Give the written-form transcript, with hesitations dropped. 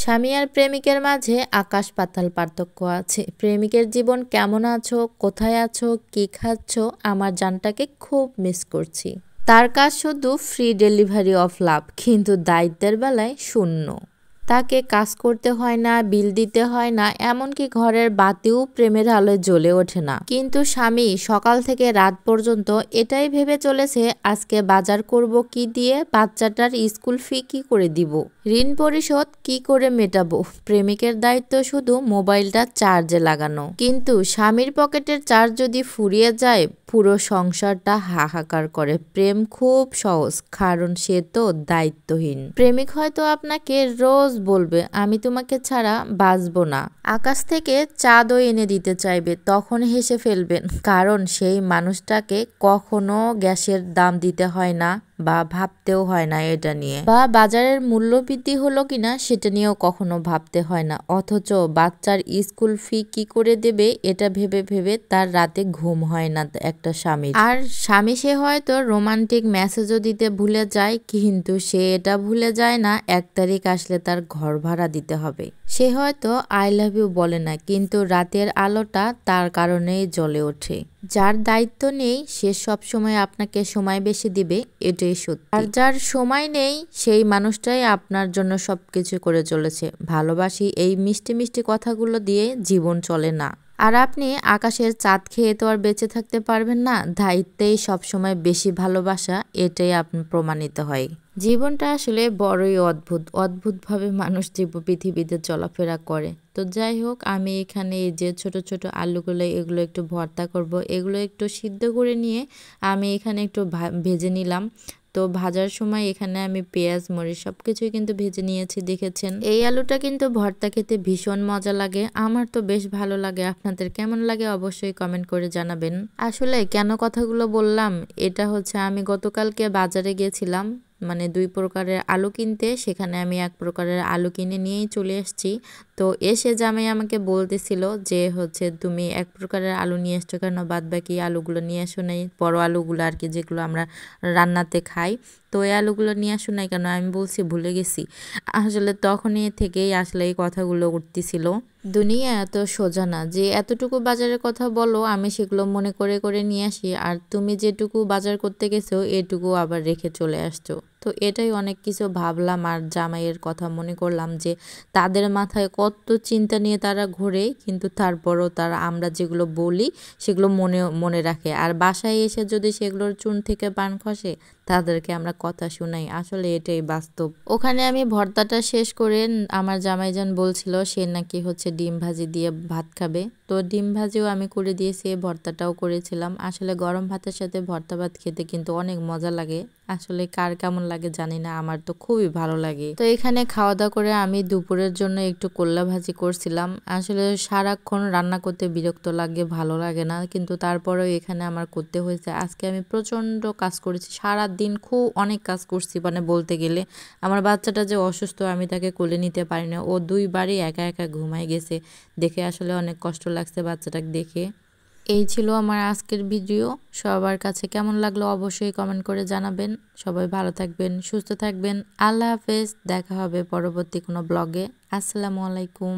স্বামী আর প্রেমিকের মাঝে আকাশ পাতাল পার্থক্য আছে। প্রেমিকের জীবন কেমন আছো, কোথায় আছো, কি খাচ্ছ, আমার জানটাকে খুব মিস করছি। তার কাজ শুধু ফ্রি ডেলিভারি অফ লাভ, কিন্তু দায়িত্বের বেলায় শূন্য। তাকে কাজ করতে হয় না, বিল দিতে হয় না, এমনকি ঘরের বাতিও প্রেমের আলোয় জ্বলে ওঠে না। কিন্তু স্বামী সকাল থেকে রাত পর্যন্ত এটাই ভেবে চলেছে, আজকে বাজার করব কি দিয়ে, বাচ্চাটার স্কুল ফি কি করে দিব, ঋণ পরিশোধ কি করে মেটাবো। প্রেমিকের দায়িত্ব শুধু মোবাইলটা চার্জে লাগানো, কিন্তু স্বামীর পকেটের চার্জ যদি ফুরিয়ে যায় পুরো সংসারটা হাহাকার করে। প্রেম খুব সহজ, কারণ সে তো দায়িত্বহীন। প্রেমিক হয়তো আপনাকে রোজ বলবে আমি তোমাকে ছাড়া বাঁচবো না, আকাশ থেকে চাঁদও এনে দিতে চাইবে, তখন হেসে ফেলবেন, কারণ সেই মানুষটাকে কখনো গ্যাসের দাম দিতে হয় না বা ভাবতেও হয় না এটা নিয়ে, বা বাজারের মূল্য বৃদ্ধি হলো কিনা সেটা নিয়েও কখনো ভাবতে হয় না। অথচ বাচ্চার স্কুল ফি কি করে দেবে এটা ভেবে ভেবে তার রাতে ঘুম হয় না একটা স্বামীর। আর স্বামী সে হয়তো রোমান্টিক মেসেজও দিতে ভুলে যায়, কিন্তু সে এটা ভুলে যায় না 1 তারিখ আসলে তার ঘর ভাড়া দিতে হবে। সে হয়তো আই লাভ ইউ বলে না, কিন্তু রাতের আলোটা তার কারণেই জ্বলে ওঠে। যার দায়িত্ব নেই সে সব সময় আপনাকে সময় বেশি দিবে, এটাই সত্যি। আর যার সময় নেই সেই মানুষটাই আপনার জন্য সবকিছু করে চলেছে। ভালোবাসি এই মিষ্টি মিষ্টি কথাগুলো দিয়ে জীবন চলে না। আর আপনি আকাশের চাঁদ খেয়ে তো আর বেঁচে থাকতে পারবেন না। দায়িত্বেই সবসময় বেশি ভালোবাসা, এটাই আপনার প্রমাণিত হয়। জীবনটা আসলে বড়ই অদ্ভুত, অদ্ভুতভাবে মানুষ পৃথিবীতে চলাফেরা করে। তো যাই হোক, আমি এখানে এই যে ছোট ছোট আলুগুলো এগুলো একটু ভর্তা করব, এগুলো একটু সিদ্ধ করে নিয়ে আমি এখানে একটু ভেজে নিলাম। তো ভাজার সময় এখানে আমি পেঁয়াজ মরিচ সবকিছুই কিন্তু ভেজে নিয়েছি, দেখেছেন। এই আলুটা কিন্তু ভর্তা খেতে ভীষণ মজা লাগে, আমার তো বেশ ভালো লাগে। আপনাদের কেমন লাগে অবশ্যই কমেন্ট করে জানাবেন। আসলে কেন কথাগুলো বললাম, এটা হচ্ছে আমি গতকালকে বাজারে গিয়েছিলাম, মানে 2 প্রকারের আলু কিনতে। সেখানে আমি 1 প্রকারের আলু কিনে নিয়েই চলে এসেছি। তো এসে জামাই আমাকে বলতেছিল যে হচ্ছে তুমি 1 প্রকারের আলু নিয়ে এসছো কেন, বাদ বাকি আলুগুলো নিয়ে আসো নাই, বড় আলুগুলো আর কি, যেগুলো আমরা রান্নাতে খাই, তো এই আলুগুলো নিয়ে আসো নাই কেন। আমি বলছি ভুলে গেছি। আসলে তখনই থেকেই আসলে এই কথাগুলো উঠতেছিল। দুনিয়া এত সোজা না যে এতটুকু বাজারের কথা বলো আমি সেগুলো মনে করে করে নিয়ে আসি, আর তুমি যেটুকু বাজার করতে গেছো এটুকু আবার রেখে চলে আসছো। তো এটাই অনেক কিছু ভাবলাম, আর জামাইয়ের কথা মনে করলাম যে তাদের মাথায় কত চিন্তা নিয়ে তারা ঘোরে, কিন্তু তারপরও তারা আমরা যেগুলো বলি সেগুলো মনে মনে রাখে, আর বাসায় এসে যদি সেগুলোর চুন থেকে পান খসে তাদেরকে আমরা কথা শোনাই। আসলে এটাই বাস্তব। ওখানে আমি ভর্তাটা শেষ করে আমার জামাইজান বলছিল সে নাকি হচ্ছে ডিম ভাজি দিয়ে ভাত খাবে, তো ডিম ভাজিও আমি করে দিয়েছি, ভর্তাটাও করেছিলাম। আসলে গরম ভাতের সাথে ভর্তা ভাত খেতে কিন্তু অনেক মজা লাগে। আসলে কার কেমন লাগে জানি না, আমার তো খুবই ভালো লাগে। তো এখানে খাওয়া দাওয়া করে আমি দুপুরের জন্য একটু করলা ভাজি করছিলাম। আসলে সারাক্ষণ রান্না করতে বিরক্ত লাগে, ভালো লাগে না, কিন্তু তারপরেও এখানে আমার করতে হয়েছে। আজকে আমি প্রচণ্ড কাজ করেছি, সারা দিন খুব অনেক কাজ করছি, মানে বলতে গেলে আমার বাচ্চাটা যে অসুস্থ আমি তাকে কোলে নিতে পারি না, ও 2 বারই একা একা ঘুমায় গেছে, দেখে আসলে অনেক কষ্ট লাগছে বাচ্চাটাকে দেখে। এই ছিল আমার আজকের ভিডিও। সবার কাছে কেমন লাগলো অবশ্যই কমেন্ট করে জানাবেন। সবাই ভালো থাকবেন, সুস্থ থাকবেন। আল্লাহ হাফেজ, দেখা হবে পরবর্তী কোনো ব্লগে। আসসালামু আলাইকুম।